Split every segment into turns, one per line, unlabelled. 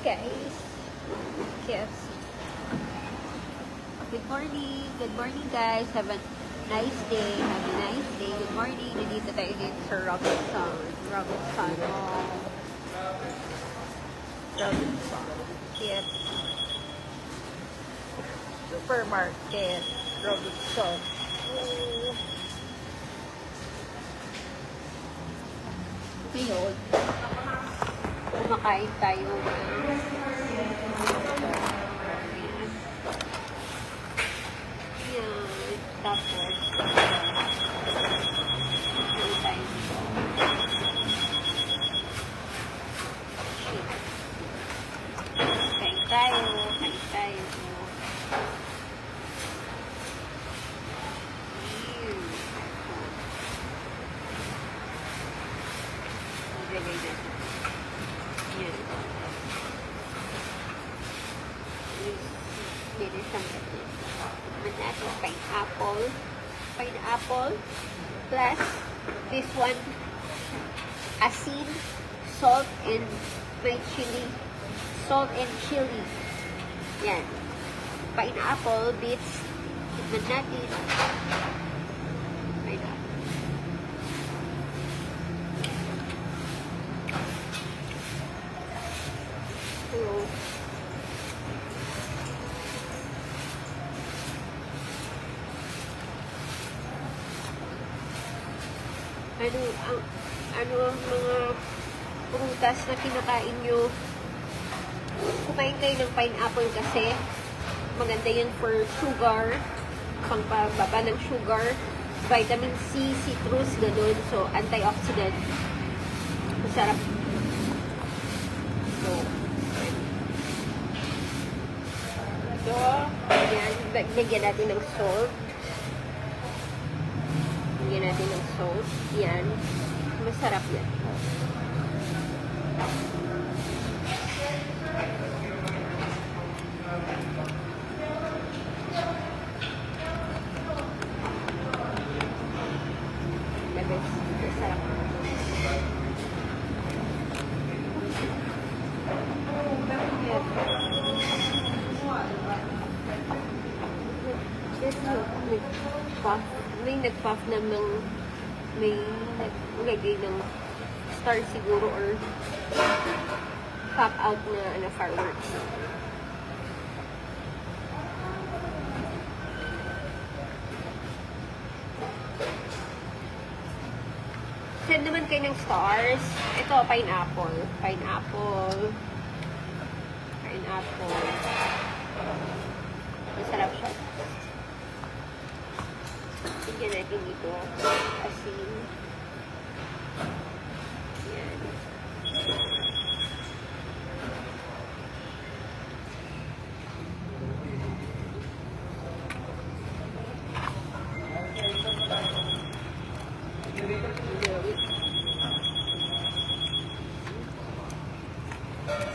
guys. KFC. Good morning guys. Have a nice day. Good morning. Nandito tayo dito sa Robinson. KFC. Supermarket. Robinson. Ngayon, kumakain tayo ng yan. Tapos kain tayo. Meron siyang pineapple plus this one asin, salt and chili. Yan. Pineapple, beets. Tikman natin. Pineapple. Ano ang mga prutas na kinakain nyo? Kumain kayo ng pineapple kasi maganda yan for sugar, pangpababa ng sugar, vitamin C, citrus, ganun. So, antioxidant. Masarap. So, yan. Lagyan natin ng salt. Yan. Masarap yan. Masarap. May nag-puff namang may naglagay ng star siguro or pop out na fireworks. Send naman kayo ng stars. Ito, pineapple. Masarap siya. Tignan natin dito. Asin. Yan.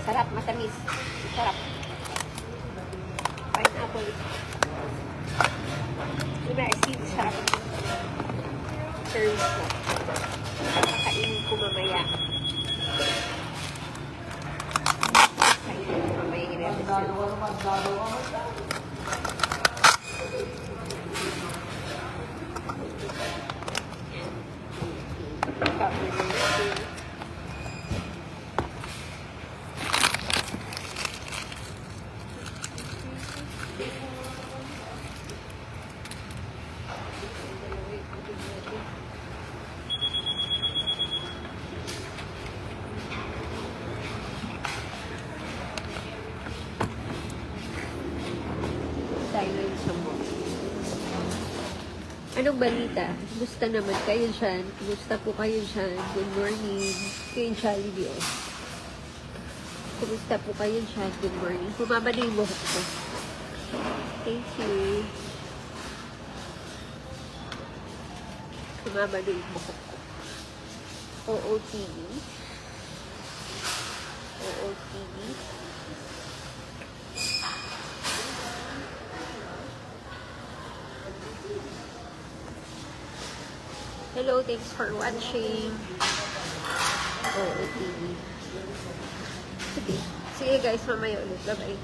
Sarap, matamis. Sarap. Pineapple. Diba, asin, sarap. Serve ko. Kakainin ko mamaya. Anong balita? Kumusta naman kayo dyan? Kumusta po kayo dyan? Good morning. Kayo Jollibee. Kumusta po kayo dyan? Good morning. Humaba na yung buhok ko. Thank you. Humaba na yung buhok ko. OOTV. Hello, thanks for watching. OOTV. Sige. Sige guys, mamaya ulit. Bye-bye.